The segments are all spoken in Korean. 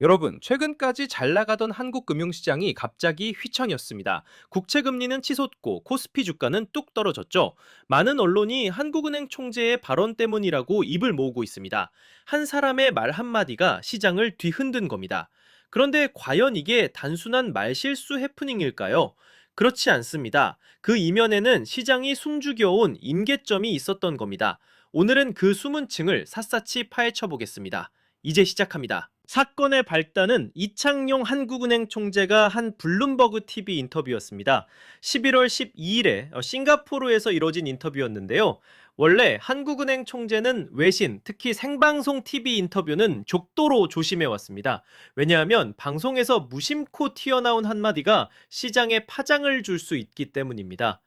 여러분, 최근까지 잘 나가던 한국 금융시장이 갑자기 휘청였습니다. 국채 금리는 치솟고 코스피 주가는 뚝 떨어졌죠. 많은 언론이 한국은행 총재의 발언 때문이라고 입을 모으고 있습니다. 한 사람의 말 한마디가 시장을 뒤흔든 겁니다. 그런데 과연 이게 단순한 말실수 해프닝일까요? 그렇지 않습니다. 그 이면에는 시장이 숨죽여온 임계점이 있었던 겁니다. 오늘은 그 숨은 층을 샅샅이 파헤쳐 보겠습니다. 이제 시작합니다. 사건의 발단은 이창용 한국은행 총재가 한 블룸버그 TV 인터뷰였습니다. 11월 12일에 싱가포르에서 이뤄진 인터뷰였는데요. 원래 한국은행 총재는 외신, 특히 생방송 TV 인터뷰는 족도로 조심해 왔습니다. 왜냐하면 방송에서 무심코 튀어나온 한마디가 시장에 파장을 줄 수 있기 때문입니다.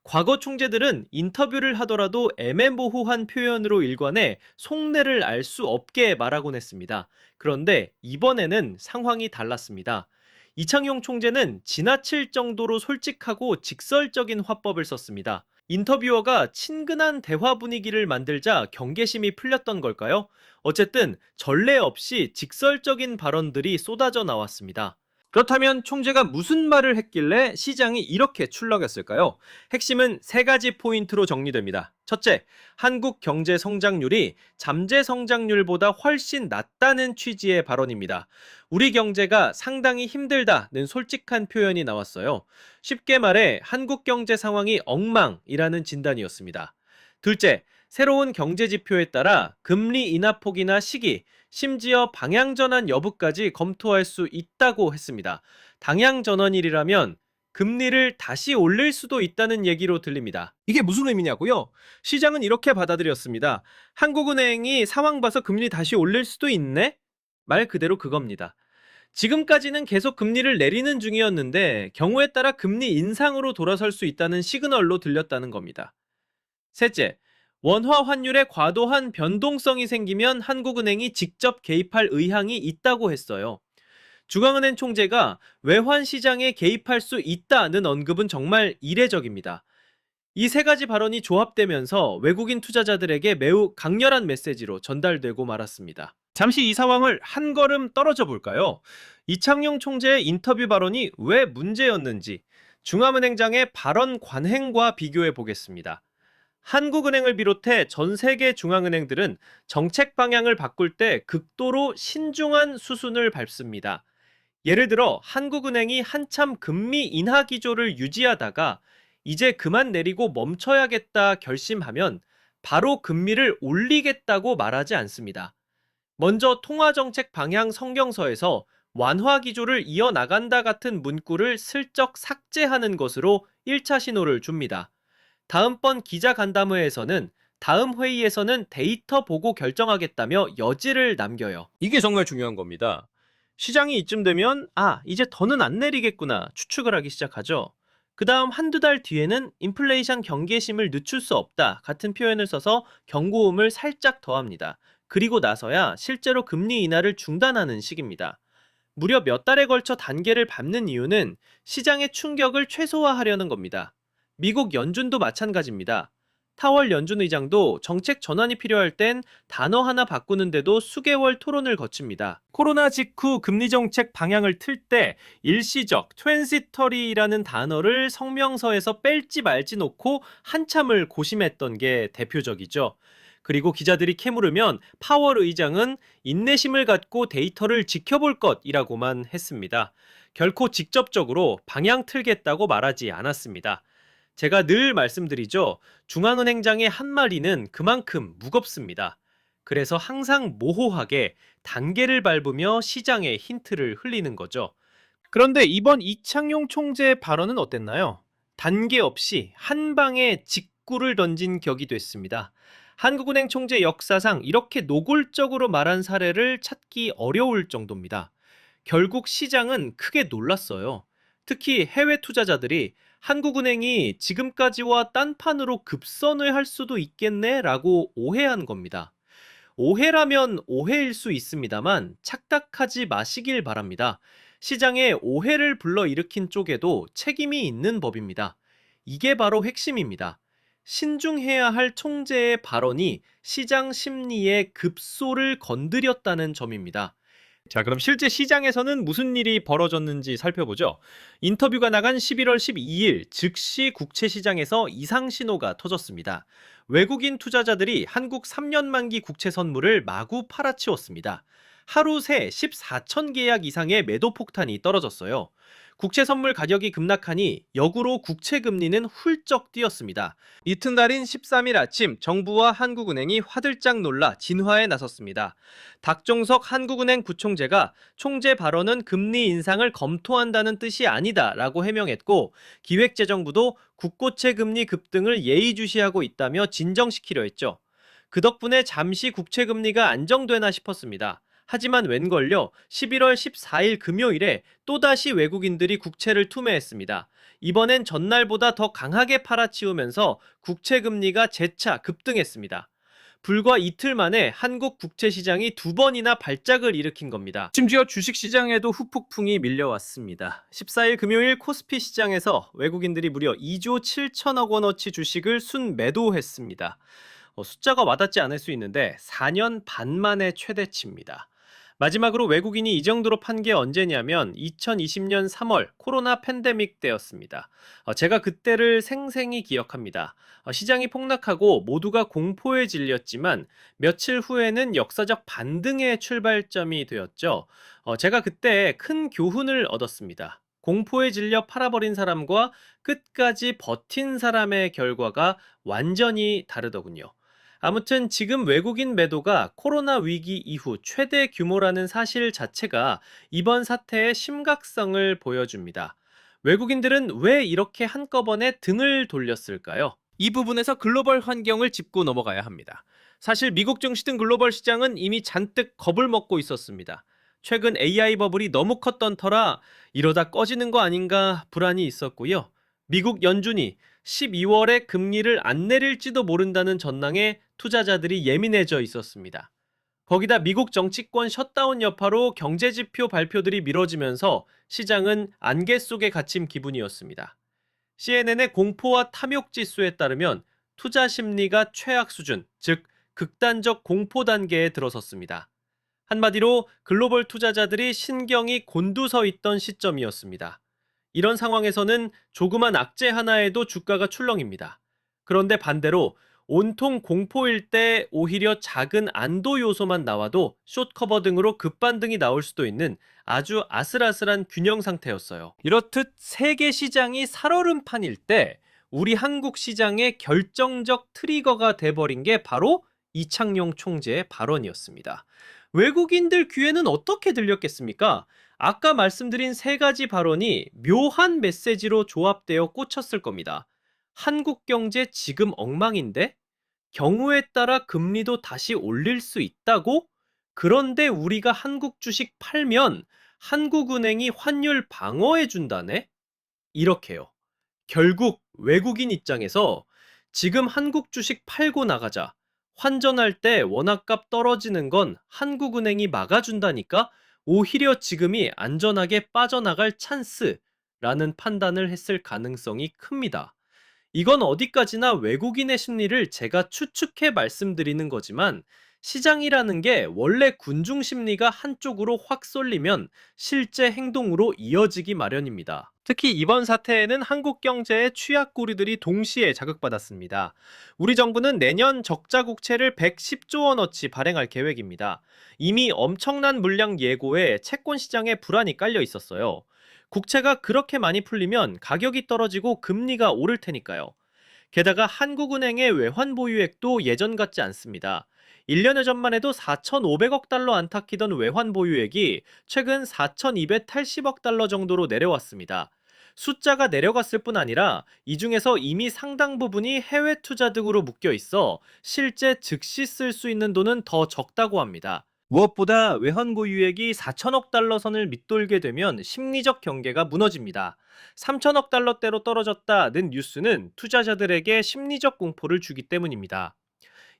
과거 총재들은 인터뷰를 하더라도 애매모호한 표현으로 일관해 속내를 알 수 없게 말하곤 했습니다. 그런데 이번에는 상황이 달랐습니다. 이창용 총재는 지나칠 정도로 솔직하고 직설적인 화법을 썼습니다. 인터뷰어가 친근한 대화 분위기를 만들자 경계심이 풀렸던 걸까요? 어쨌든 전례 없이 직설적인 발언들이 쏟아져 나왔습니다. 그렇다면 총재가 무슨 말을 했길래 시장이 이렇게 출렁였을까요? 핵심은 세 가지 포인트로 정리됩니다. 첫째, 한국 경제 성장률이 잠재 성장률보다 훨씬 낮다는 취지의 발언입니다. 우리 경제가 상당히 힘들다는 솔직한 표현이 나왔어요. 쉽게 말해 한국 경제 상황이 엉망이라는 진단이었습니다. 둘째, 새로운 경제 지표에 따라 금리 인하폭이나 시기, 심지어 방향전환 여부까지 검토할 수 있다고 했습니다. 당향전환일이라면 금리를 다시 올릴 수도 있다는 얘기로 들립니다. 이게 무슨 의미냐고요? 시장은 이렇게 받아들였습니다. 한국은행이 상황 봐서 금리 다시 올릴 수도 있네? 말 그대로 그겁니다. 지금까지는 계속 금리를 내리는 중이었는데 경우에 따라 금리 인상으로 돌아설 수 있다는 시그널로 들렸다는 겁니다. 셋째, 원화 환율에 과도한 변동성이 생기면 한국은행이 직접 개입할 의향이 있다고 했어요. 중앙은행 총재가 외환 시장에 개입할 수 있다는 언급은 정말 이례적입니다. 이 세 가지 발언이 조합되면서 외국인 투자자들에게 매우 강렬한 메시지로 전달되고 말았습니다. 잠시 이 상황을 한 걸음 떨어져 볼까요? 이창용 총재의 인터뷰 발언이 왜 문제였는지 중앙은행장의 발언 관행과 비교해 보겠습니다. 한국은행을 비롯해 전 세계 중앙은행들은 정책 방향을 바꿀 때 극도로 신중한 수순을 밟습니다. 예를 들어 한국은행이 한참 금리 인하 기조를 유지하다가 이제 그만 내리고 멈춰야겠다 결심하면 바로 금리를 올리겠다고 말하지 않습니다. 먼저 통화정책 방향 성경서에서 완화 기조를 이어나간다 같은 문구를 슬쩍 삭제하는 것으로 1차 신호를 줍니다. 다음번 기자 간담회에서는 다음 회의에서는 데이터 보고 결정하겠다며 여지를 남겨요. 이게 정말 중요한 겁니다. 시장이 이쯤 되면 이제 더는 안 내리겠구나 추측을 하기 시작하죠. 그 다음 한두 달 뒤에는 인플레이션 경계심을 늦출 수 없다 같은 표현을 써서 경고음을 살짝 더합니다. 그리고 나서야 실제로 금리 인하를 중단하는 시기입니다. 무려 몇 달에 걸쳐 단계를 밟는 이유는 시장의 충격을 최소화하려는 겁니다. 미국 연준도 마찬가지입니다. 타월 연준 의장도 정책 전환이 필요할 땐 단어 하나 바꾸는데도 수개월 토론을 거칩니다. 코로나 직후 금리 정책 방향을 틀 때 일시적, 트랜시터리라는 단어를 성명서에서 뺄지 말지 놓고 한참을 고심했던 게 대표적이죠. 그리고 기자들이 캐물으면 파월 의장은 인내심을 갖고 데이터를 지켜볼 것이라고만 했습니다. 결코 직접적으로 방향 틀겠다고 말하지 않았습니다. 제가 늘 말씀드리죠. 중앙은행장의 한마디는 그만큼 무겁습니다. 그래서 항상 모호하게 단계를 밟으며 시장에 힌트를 흘리는 거죠. 그런데 이번 이창용 총재의 발언은 어땠나요? 단계 없이 한 방에 직구를 던진 격이 됐습니다. 한국은행 총재 역사상 이렇게 노골적으로 말한 사례를 찾기 어려울 정도입니다. 결국 시장은 크게 놀랐어요. 특히 해외 투자자들이 한국은행이 지금까지와 딴판으로 급선을 할 수도 있겠네 라고 오해한 겁니다. 오해라면 오해일 수 있습니다만 착각하지 마시길 바랍니다. 시장에 오해를 불러일으킨 쪽에도 책임이 있는 법입니다. 이게 바로 핵심입니다. 신중해야 할 총재의 발언이 시장 심리의 급소를 건드렸다는 점입니다. 자, 그럼 실제 시장에서는 무슨 일이 벌어졌는지 살펴보죠. 인터뷰가 나간 11월 12일 즉시 국채 시장에서 이상 신호가 터졌습니다. 외국인 투자자들이 한국 3년 만기 국채 선물을 마구 팔아치웠습니다. 하루 새 14천 계약 이상의 매도 폭탄이 떨어졌어요. 국채 선물 가격이 급락하니 역으로 국채 금리는 훌쩍 뛰었습니다. 이튿날인 13일 아침 정부와 한국은행이 화들짝 놀라 진화에 나섰습니다. 박종석 한국은행 부총재가 총재 발언은 금리 인상을 검토한다는 뜻이 아니다라고 해명했고, 기획재정부도 국고채 금리 급등을 예의주시하고 있다며 진정시키려 했죠. 그 덕분에 잠시 국채 금리가 안정되나 싶었습니다. 하지만 웬걸요, 11월 14일 금요일에 또다시 외국인들이 국채를 투매했습니다. 이번엔 전날보다 더 강하게 팔아치우면서 국채 금리가 재차 급등했습니다. 불과 이틀 만에 한국 국채 시장이 두 번이나 발작을 일으킨 겁니다. 심지어 주식 시장에도 후폭풍이 밀려왔습니다. 14일 금요일 코스피 시장에서 외국인들이 무려 2조 7천억 원어치 주식을 순매도했습니다. 숫자가 와닿지 않을 수 있는데 4년 반 만의 최대치입니다. 마지막으로 외국인이 이 정도로 판 게 언제냐면 2020년 3월 코로나 팬데믹 때였습니다. 제가 그때를 생생히 기억합니다. 시장이 폭락하고 모두가 공포에 질렸지만 며칠 후에는 역사적 반등의 출발점이 되었죠. 제가 그때 큰 교훈을 얻었습니다. 공포에 질려 팔아버린 사람과 끝까지 버틴 사람의 결과가 완전히 다르더군요. 아무튼 지금 외국인 매도가 코로나 위기 이후 최대 규모라는 사실 자체가 이번 사태의 심각성을 보여줍니다. 외국인들은 왜 이렇게 한꺼번에 등을 돌렸을까요? 이 부분에서 글로벌 환경을 짚고 넘어가야 합니다. 사실 미국 증시 등 글로벌 시장은 이미 잔뜩 겁을 먹고 있었습니다. 최근 AI 버블이 너무 컸던 터라 이러다 꺼지는 거 아닌가 불안이 있었고요. 미국 연준이 12월에 금리를 안 내릴지도 모른다는 전망에 투자자들이 예민해져 있었습니다. 거기다 미국 정치권 셧다운 여파로 경제지표 발표들이 미뤄지면서 시장은 안개 속에 갇힌 기분이었습니다. CNN의 공포와 탐욕 지수에 따르면 투자 심리가 최악 수준, 즉 극단적 공포 단계에 들어섰습니다. 한마디로 글로벌 투자자들이 신경이 곤두서 있던 시점이었습니다. 이런 상황에서는 조그만 악재 하나에도 주가가 출렁입니다. 그런데 반대로 온통 공포일 때 오히려 작은 안도 요소만 나와도 숏커버 등으로 급반등이 나올 수도 있는 아주 아슬아슬한 균형 상태였어요. 이렇듯 세계 시장이 살얼음판일 때 우리 한국 시장의 결정적 트리거가 돼버린 게 바로 이창용 총재의 발언이었습니다. 외국인들 귀에는 어떻게 들렸겠습니까? 아까 말씀드린 세 가지 발언이 묘한 메시지로 조합되어 꽂혔을 겁니다. 한국 경제 지금 엉망인데? 경우에 따라 금리도 다시 올릴 수 있다고? 그런데 우리가 한국 주식 팔면 한국은행이 환율 방어해 준다네? 이렇게요. 결국 외국인 입장에서 지금 한국 주식 팔고 나가자. 환전할 때 원화값 떨어지는 건 한국은행이 막아준다니까 오히려 지금이 안전하게 빠져나갈 찬스라는 판단을 했을 가능성이 큽니다. 이건 어디까지나 외국인의 심리를 제가 추측해 말씀드리는 거지만 시장이라는 게 원래 군중 심리가 한쪽으로 확 쏠리면 실제 행동으로 이어지기 마련입니다. 특히 이번 사태에는 한국 경제의 취약고리들이 동시에 자극받았습니다. 우리 정부는 내년 적자 국채를 110조 원어치 발행할 계획입니다. 이미 엄청난 물량 예고에 채권 시장에 불안이 깔려 있었어요. 국채가 그렇게 많이 풀리면 가격이 떨어지고 금리가 오를 테니까요. 게다가 한국은행의 외환 보유액도 예전 같지 않습니다. 1년여 전만 해도 4,500억 달러 안팎이던 외환 보유액이 최근 4,280억 달러 정도로 내려왔습니다. 숫자가 내려갔을 뿐 아니라 이 중에서 이미 상당 부분이 해외 투자 등으로 묶여 있어 실제 즉시 쓸 수 있는 돈은 더 적다고 합니다. 무엇보다 외환 보유액이 4천억 달러 선을 밑돌게 되면 심리적 경계가 무너집니다. 3천억 달러대로 떨어졌다는 뉴스는 투자자들에게 심리적 공포를 주기 때문입니다.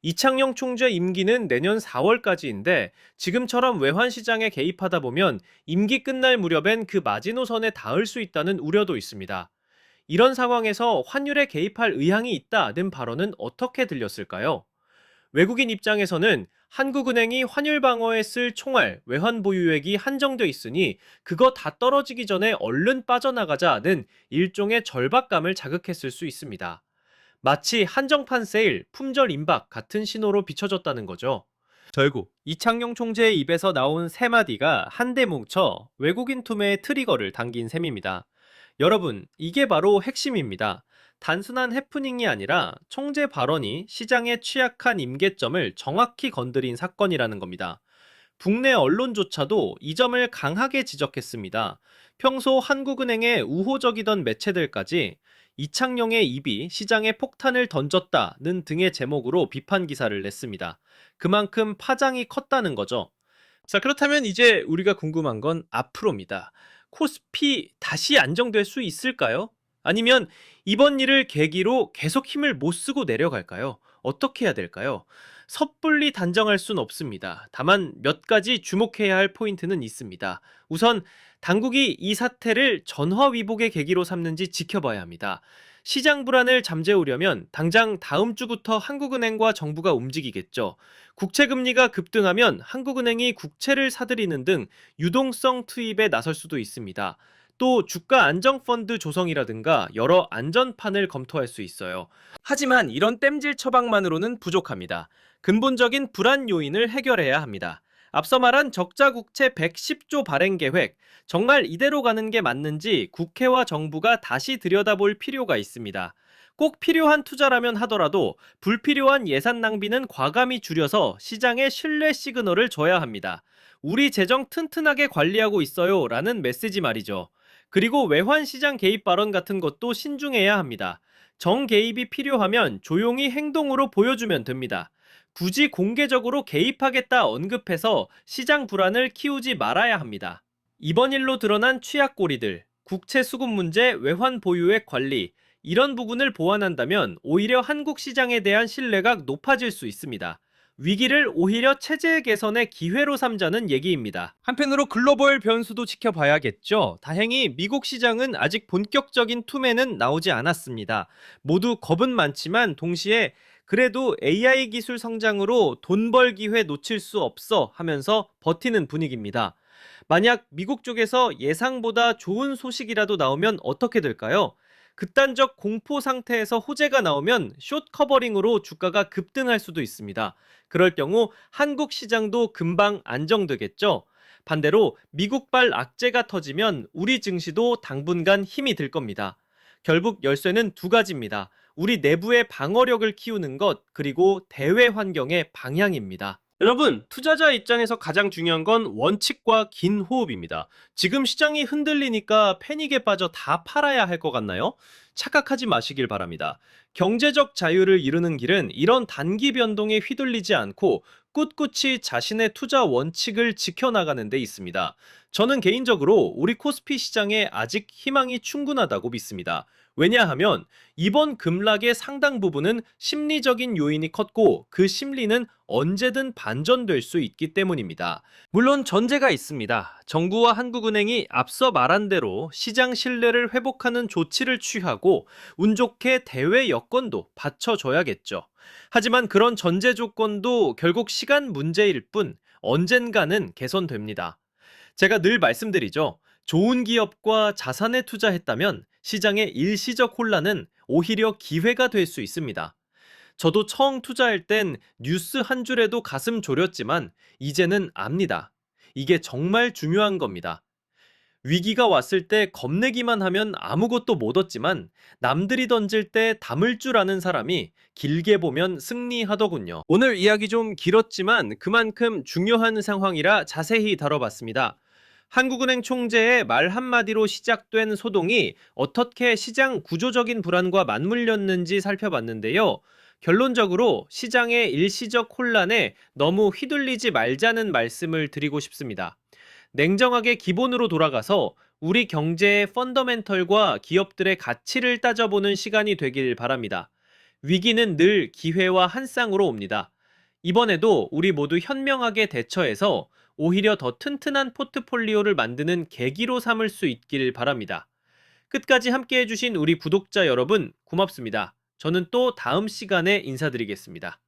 이창용 총재 임기는 내년 4월까지인데 지금처럼 외환 시장에 개입하다 보면 임기 끝날 무렵엔 그 마지노선에 닿을 수 있다는 우려도 있습니다. 이런 상황에서 환율에 개입할 의향이 있다는 발언은 어떻게 들렸을까요? 외국인 입장에서는 한국은행이 환율 방어에 쓸 총알, 외환 보유액이 한정돼 있으니 그거 다 떨어지기 전에 얼른 빠져나가자는 일종의 절박감을 자극했을 수 있습니다. 마치 한정판 세일, 품절 임박 같은 신호로 비춰졌다는 거죠. 결국 이창용 총재의 입에서 나온 세 마디가 한데 뭉쳐 외국인 투매의 트리거를 당긴 셈입니다. 여러분, 이게 바로 핵심입니다. 단순한 해프닝이 아니라 총재 발언이 시장의 취약한 임계점을 정확히 건드린 사건이라는 겁니다. 국내 언론조차도 이 점을 강하게 지적했습니다. 평소 한국은행에 우호적이던 매체들까지 이창용의 입이 시장에 폭탄을 던졌다는 등의 제목으로 비판 기사를 냈습니다. 그만큼 파장이 컸다는 거죠. 자, 그렇다면 이제 우리가 궁금한 건 앞으로입니다. 코스피 다시 안정될 수 있을까요? 아니면 이번 일을 계기로 계속 힘을 못 쓰고 내려갈까요? 어떻게 해야 될까요? 섣불리 단정할 순 없습니다. 다만 몇 가지 주목해야 할 포인트는 있습니다. 우선 당국이 이 사태를 전화위복의 계기로 삼는지 지켜봐야 합니다. 시장 불안을 잠재우려면 당장 다음 주부터 한국은행과 정부가 움직이겠죠. 국채금리가 급등하면 한국은행이 국채를 사들이는 등 유동성 투입에 나설 수도 있습니다. 또 주가 안정펀드 조성이라든가 여러 안전판을 검토할 수 있어요. 하지만 이런 땜질 처방만으로는 부족합니다. 근본적인 불안 요인을 해결해야 합니다. 앞서 말한 적자 국채 110조 발행 계획, 정말 이대로 가는 게 맞는지 국회와 정부가 다시 들여다볼 필요가 있습니다. 꼭 필요한 투자라면 하더라도 불필요한 예산 낭비는 과감히 줄여서 시장에 신뢰 시그널을 줘야 합니다. 우리 재정 튼튼하게 관리하고 있어요 라는 메시지 말이죠. 그리고 외환 시장 개입 발언 같은 것도 신중해야 합니다. 정개입이 필요하면 조용히 행동으로 보여주면 됩니다. 굳이 공개적으로 개입하겠다 언급해서 시장 불안을 키우지 말아야 합니다. 이번 일로 드러난 취약고리들, 국채 수급 문제, 외환 보유액 관리, 이런 부분을 보완한다면 오히려 한국 시장에 대한 신뢰가 높아질 수 있습니다. 위기를 오히려 체제 개선의 기회로 삼자는 얘기입니다. 한편으로 글로벌 변수도 지켜봐야겠죠. 다행히 미국 시장은 아직 본격적인 투매는 나오지 않았습니다. 모두 겁은 많지만 동시에 그래도 AI 기술 성장으로 돈 벌 기회 놓칠 수 없어 하면서 버티는 분위기입니다. 만약 미국 쪽에서 예상보다 좋은 소식이라도 나오면 어떻게 될까요? 극단적 공포 상태에서 호재가 나오면 숏 커버링으로 주가가 급등할 수도 있습니다. 그럴 경우 한국 시장도 금방 안정되겠죠. 반대로 미국발 악재가 터지면 우리 증시도 당분간 힘이 들 겁니다. 결국 열쇠는 두 가지입니다. 우리 내부의 방어력을 키우는 것, 그리고 대외 환경의 방향입니다. 여러분, 투자자 입장에서 가장 중요한 건 원칙과 긴 호흡입니다. 지금 시장이 흔들리니까 패닉에 빠져 다 팔아야 할 것 같나요? 착각하지 마시길 바랍니다. 경제적 자유를 이루는 길은 이런 단기 변동에 휘둘리지 않고 꿋꿋이 자신의 투자 원칙을 지켜나가는 데 있습니다. 저는 개인적으로 우리 코스피 시장에 아직 희망이 충분하다고 믿습니다. 왜냐하면 이번 급락의 상당 부분은 심리적인 요인이 컸고 그 심리는 언제든 반전될 수 있기 때문입니다. 물론 전제가 있습니다. 정부와 한국은행이 앞서 말한 대로 시장 신뢰를 회복하는 조치를 취하고 운 좋게 대외 여건도 받쳐줘야겠죠. 하지만 그런 전제 조건도 결국 시간 문제일 뿐 언젠가는 개선됩니다. 제가 늘 말씀드리죠. 좋은 기업과 자산에 투자했다면 시장의 일시적 혼란은 오히려 기회가 될 수 있습니다. 저도 처음 투자할 땐 뉴스 한 줄에도 가슴 졸였지만 이제는 압니다. 이게 정말 중요한 겁니다. 위기가 왔을 때 겁내기만 하면 아무것도 못 얻지만 남들이 던질 때 담을 줄 아는 사람이 길게 보면 승리하더군요. 오늘 이야기 좀 길었지만 그만큼 중요한 상황이라 자세히 다뤄봤습니다. 한국은행 총재의 말 한마디로 시작된 소동이 어떻게 시장 구조적인 불안과 맞물렸는지 살펴봤는데요. 결론적으로 시장의 일시적 혼란에 너무 휘둘리지 말자는 말씀을 드리고 싶습니다. 냉정하게 기본으로 돌아가서 우리 경제의 펀더멘털과 기업들의 가치를 따져보는 시간이 되길 바랍니다. 위기는 늘 기회와 한 쌍으로 옵니다. 이번에도 우리 모두 현명하게 대처해서 오히려 더 튼튼한 포트폴리오를 만드는 계기로 삼을 수 있길 바랍니다. 끝까지 함께 해주신 우리 구독자 여러분 고맙습니다. 저는 또 다음 시간에 인사드리겠습니다.